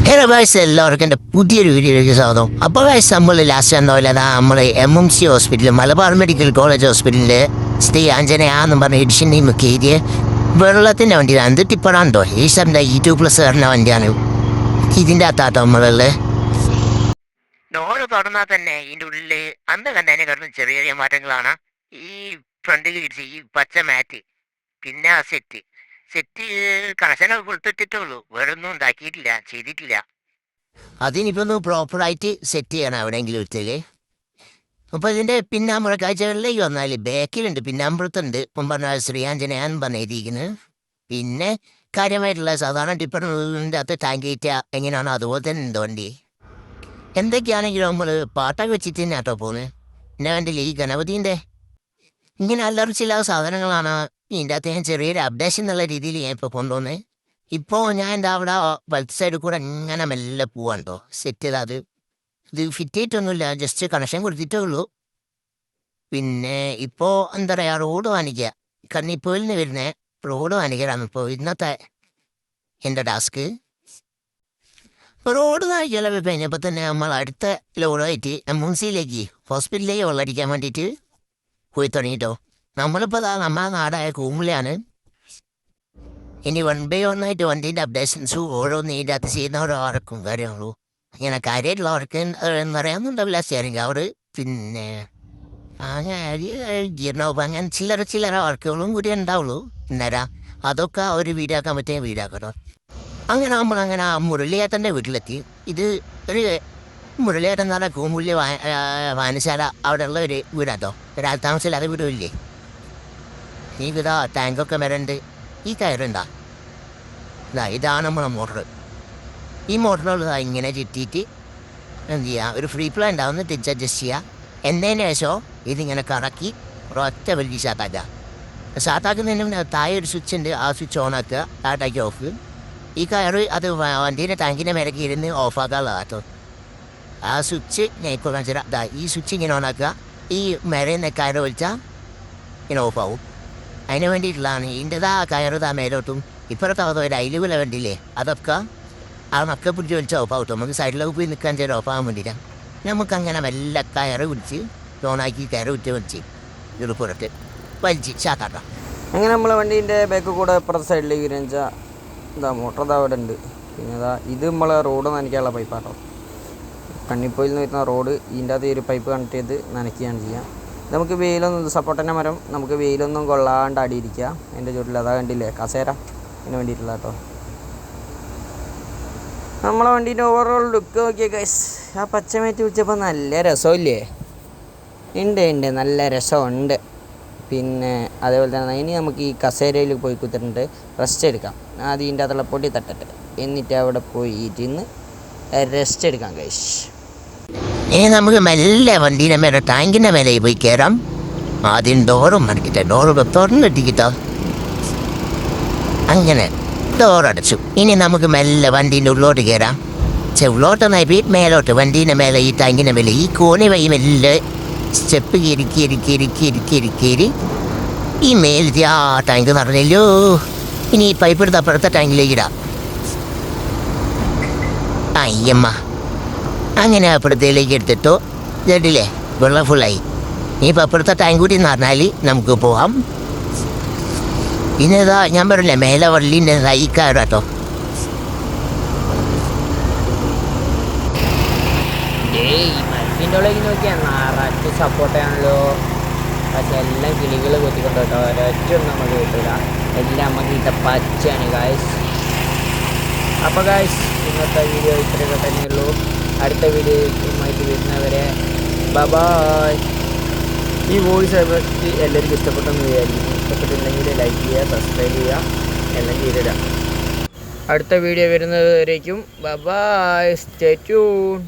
Hello guys, എല്ലാവർക്കും എൻ്റെ പുതിയൊരു വീഡിയോയിലേക്ക് സ്വാഗതം. അപ്പോൾ ഗൈസ്, നമ്മൾ ലാസ്റ്റ് എന്താ നമ്മൾ MMC hospital, Malabar medical college ഹോസ്പിറ്റലിൻ്റെ ശ്രീ ആഞ്ജനേയ എന്നും പറഞ്ഞ എഡിഷൻ ടീം കയറിയ വെള്ളത്തിൻ്റെ വണ്ടിയാണ്. എന്ത് ടിപ്പറാണ്ടോ ഈശ്വരൻ്റെ E2+ വരുന്ന വണ്ടിയാണ്. ഇതിൻ്റെ അകത്താട്ടോ നമ്മളുള്ളത്. ഡോറ് തുറന്നാൽ തന്നെ ഇതിൻ്റെ ഉള്ളിൽ അന്ന് കണ്ടതിനെ കാരണം ചെറിയ ചെറിയ മാറ്റങ്ങളാണ്. ഈ ഫ്രണ്ടിൽ ഈ പച്ച മാറ്റ്, പിന്നെ ആ സെറ്റ് കണക്ഷനൊക്കെ കൊടുത്തിട്ടുള്ളൂ, വേറെ ഒന്നും ഉണ്ടാക്കിയിട്ടില്ല, ചെയ്തിട്ടില്ല. അതിനിപ്പോൾ ഒന്ന് പ്രോപ്പറായിട്ട് സെറ്റ് ചെയ്യണം എവിടെയെങ്കിലും എടുത്തേക്ക്. അപ്പോൾ ഇതിൻ്റെ പിന്നാമ്പുറ കാഴ്ചകളിലേക്ക് വന്നാൽ ബാക്കിലുണ്ട്, പിന്നാമ്പുറത്തുണ്ട് ഇപ്പം പറഞ്ഞ ശ്രീയാഞ്ജനയാൻ പറഞ്ഞിരിക്കുന്നത്. പിന്നെ കാര്യമായിട്ടുള്ള സാധാരണ ടിപ്പറിൻ്റെ അകത്ത് ടാങ്ക് കയറ്റുക എങ്ങനെയാണോ അതുപോലെ തന്നെ ഉണ്ട് വണ്ടി. എന്തൊക്കെയാണെങ്കിലും നമ്മൾ പാട്ടൊക്കെ വെച്ചിട്ട് തന്നെ ആട്ടോ പോകുന്നത്. പിന്നെ വേണ്ടില്ല ഈ ഗണപതിൻ്റെ ഇങ്ങനെ അല്ലറ ചില സാധനങ്ങളാണ് ഇതിൻ്റെ അകത്ത്. ഞാൻ ചെറിയൊരു അപ്ഡേഷൻ എന്നുള്ള രീതിയിൽ ഞാൻ ഇപ്പോൾ കൊണ്ടുവന്നത്. ഇപ്പോൾ ഞാൻ എൻ്റെ അവിടെ വലത്ത് സൈഡിൽ കൂടെ ഇങ്ങനെ മെല്ലെ പോവാൻ കേട്ടോ. സെറ്റ് ചെയ്താൽ ഇത് ഫിറ്റ് ചെയ്തിട്ടൊന്നുമില്ല, ജസ്റ്റ് കണക്ഷൻ കൊടുത്തിട്ടേ ഉള്ളൂ. പിന്നെ ഇപ്പോൾ എന്താ പറയുക, റോഡ് വാങ്ങിക്കുക, കണ്ണിപ്പോയിൽ നിന്ന് വരുന്ന റോഡ് വാങ്ങിക്കലാണ് ഇപ്പോൾ ഇന്നത്തെ എൻ്റെ ടാസ്ക്. റോഡ് വാങ്ങിക്കലൊക്കെ കഴിഞ്ഞപ്പോൾ തന്നെ നമ്മൾ അടുത്ത ലോഡായിട്ട് MMCയിലേക്ക് ഹോസ്പിറ്റലിലേക്ക് വെള്ളടിക്കാൻ വേണ്ടിയിട്ട് പോയി തുടങ്ങിയിട്ടോ. നമ്മളിപ്പോൾ നമ്മളെ നാടായ കൂമ്പിലാണ്. ഇനി 1 by 1 ആയിട്ട് വണ്ടീൻ്റെ അപ്ഡേഷൻസ് ഓരോന്ന് ഇതിൻ്റെ അകത്ത് ചെയ്യുന്നവരാർക്കും കാര്യമുള്ളൂ. ഇങ്ങനെ കാര്യമായിട്ടുള്ളവർക്ക് എന്നറിയാമെന്നുണ്ടാവില്ല. സ്റ്റിയറിംഗ് കവർ, പിന്നെ ഗിയർനോബ്, അങ്ങനെ ചില്ലറ വർക്കുകളും കൂടി ഉണ്ടാവുള്ളൂ. അന്നേരം അതൊക്കെ ഒരു വീടാക്കാൻ പറ്റിയ വീടാക്കട്ടോ. അങ്ങനെ നമ്മളങ്ങനെ മുരളിയേട്ടൻ്റെ വീട്ടിലെത്തി. ഇത് ഒരു മുരളിയേട്ടൻ എന്ന് പറഞ്ഞാൽ കൂമ്പുള്ളി വായനശാല അവിടെയുള്ള ഒരു വീടാട്ടോ. ഒരാൾ താമസമില്ലാതെ വീടുമില്ലേ. ഈ വിധ ടാങ്കൊക്കെ വരണ്ട്. ഈ കയറുണ്ടാ ഇതാണ് നമ്മളെ മോട്ടർ. ഈ മോട്ടറുകൾ ഇങ്ങനെ ചുറ്റിയിട്ട് എന്ത് ചെയ്യുക, ഒരു ഫ്രീ പ്ലേ ഉണ്ടാവുന്ന തിരിച്ച് അഡ്ജസ്റ്റ് ചെയ്യുക. എന്നതിന് ശേഷം ഇതിങ്ങനെ കറക്കി ഒറ്റ വലിയ സ്റ്റാർട്ടാക്കുന്നതിന് മുന്നേ താഴെ ഒരു സ്വിച്ച് ഉണ്ട്, ആ സ്വിച്ച് ഓൺ ആക്കുക, സ്റ്റാർട്ടാക്കി ഓഫ്. ഈ കയറ് അത് വണ്ടീൻ്റെ ടാങ്കിൻ്റെ മേലേക്ക് ഇരുന്ന് ഓഫാക്കാനുള്ളതാട്ടോ. ആ സ്വിച്ച് ഞാൻ ഇപ്പോൾ കാണിച്ചാൽ ഈ സ്വിച്ച് ഇങ്ങനെ ഓൺ ആക്കുക, ഈ മേലെ കയറ് വലിച്ചാൽ ഇങ്ങനെ ഓഫാവും. അതിന് വേണ്ടിയിട്ടുള്ളതാണ് ഇതിൻ്റെതാ കയറുതാ മേലോട്ടും ഇപ്പോഴത്തെ ഒരു അയിലുവില വണ്ടിയില്ലേ, അതൊക്കെ ആ മക്ക പിടിച്ച് വലിച്ച് ഓഫാവും. നമുക്ക് സൈഡിലൊക്കെ പോയി നിൽക്കാൻ ചെയ്ത് ഓഫാകാൻ വേണ്ടിയിട്ടാണ്. നമുക്കങ്ങനെ വല്ല കയറ് പിടിച്ച് ലോണാക്കി കയറ് വിറ്റ് വലിച്ച് ഇത് പുറത്ത് വലിച്ച് ചാത്താട്ടോ. അങ്ങനെ നമ്മളെ വണ്ടീൻ്റെ ബാക്ക് കൂടെ ഇപ്പുറത്തെ സൈഡിലേക്ക് വരുക മോട്ടർ അവിടെ ഉണ്ട്. പിന്നെ ഇത് നമ്മളെ റോഡ് നനയ്ക്കാനുള്ള പൈപ്പാട്ടോ. കണ്ണിപ്പോയിൽ നിന്ന് വരുന്ന റോഡ് ഇതിൻ്റെ അകത്ത് ഒരു പൈപ്പ് കണക്ട് ചെയ്ത് നനയ്ക്കുകയാണ് ചെയ്യുക. നമുക്ക് വെയിലൊന്നും സപ്പോർട്ടിൻ്റെ മരം നമുക്ക് വെയിലൊന്നും കൊള്ളാണ്ട് അടിയിരിക്കുക. അതിൻ്റെ ചുവട്ടിൽ അതാ കണ്ടില്ലേ കസേര, ഇതിന് വേണ്ടിയിട്ടുള്ള കേട്ടോ. നമ്മളെ വണ്ടീൻ്റെ ഓവറോൾ ലുക്ക് നോക്കിയ ഗൈസ്, ആ പച്ചമേറ്റ് വെച്ചപ്പോൾ നല്ല രസമില്ലേ? ഉണ്ട് നല്ല രസമുണ്ട്. പിന്നെ അതേപോലെ തന്നെ ഇനി നമുക്ക് ഈ കസേരയിൽ പോയി കുത്തിട്ടുണ്ട് റെസ്റ്റ് എടുക്കാം. ആദ്യം ഇതിൻ്റെ അകത്തുള്ള പൊടി തട്ടട്ടെ, എന്നിട്ട് അവിടെ പോയിട്ട് ഇന്ന് റെസ്റ്റ് എടുക്കാം ഗൈസ്. ഇനി നമുക്ക് മെല്ലെ വണ്ടീൻ്റെ മേലെ ടാങ്കിൻ്റെ മേലെ പോയി കയറാം. ആദ്യം ഡോറും അടക്കിട്ടെ, ഡോറ് തുറന്നിട്ടിട്ടോ. അങ്ങനെ ഡോറടച്ചു. ഇനി നമുക്ക് മെല്ലെ വണ്ടീൻ്റെ ഉള്ളോട്ട് കയറാം. ഉള്ളോട്ടൊന്നായി പോയി മേലോട്ട് വണ്ടീൻ്റെ മേലെ ഈ ടാങ്കിൻ്റെ മേലെ ഈ കോണി വഴി മെല്ലെ സ്റ്റെപ്പ് കയറി ഈ മേലത്തെ ആ ടാങ്ക് നിറഞ്ഞല്ലോ. ഇനി ഈ പൈപ്പ് എടുത്ത് അപ്പുറത്തെ ടാങ്കിലേക്ക് ഇടാം. അയ്യമ്മ, അങ്ങനെ അപ്പുറത്തേലേക്ക് എടുത്തിട്ടോ. കേട്ടില്ലേ, വെള്ളം ഫുള്ളായി. ഇനിയിപ്പോൾ അപ്പുറത്തെ ടാങ്ക് കൂടി എന്ന് പറഞ്ഞാൽ നമുക്ക് പോവാം. പിന്നെ ഇതാ ഞാൻ പറഞ്ഞില്ലേ മേലെ വള്ളീൻ്റെ കയറാട്ടോ. മരത്തിൻ്റെ ഉള്ളിലേക്ക് നോക്കിയാൽ നിറച്ച് സപ്പോർട്ടാണല്ലോ. പക്ഷെ എല്ലാം കിളികൾ കൊത്തിക്കൊണ്ട് കേട്ടോ, ഒരൊറ്റൊന്നും നമുക്ക് കിട്ടില്ല. എല്ലാം നമുക്ക് ഇട്ട പച്ചയാണ് ഗായ്സ്. അപ്പോൾ ഗായ്സ്, ഇന്നത്തെ വീഡിയോ ഇത്രയൊക്കെ തന്നെയുള്ളൂ. അടുത്ത വീഡിയോയുമായിട്ട് വരുന്നവരെ ബൈ. ഈ വോയിസ് എല്ലാവർക്കും ഇഷ്ടപ്പെട്ടെന്ന് വിചാരിക്കുന്നു. ഇഷ്ടപ്പെട്ടിട്ടുണ്ടെങ്കിൽ ലൈക്ക് ചെയ്യുക, സബ്സ്ക്രൈബ് ചെയ്യുക, എല്ലാം ചെയ്തിടുക. അടുത്ത വീഡിയോ വരുന്നവരേക്കും ബൈ. Stay tune.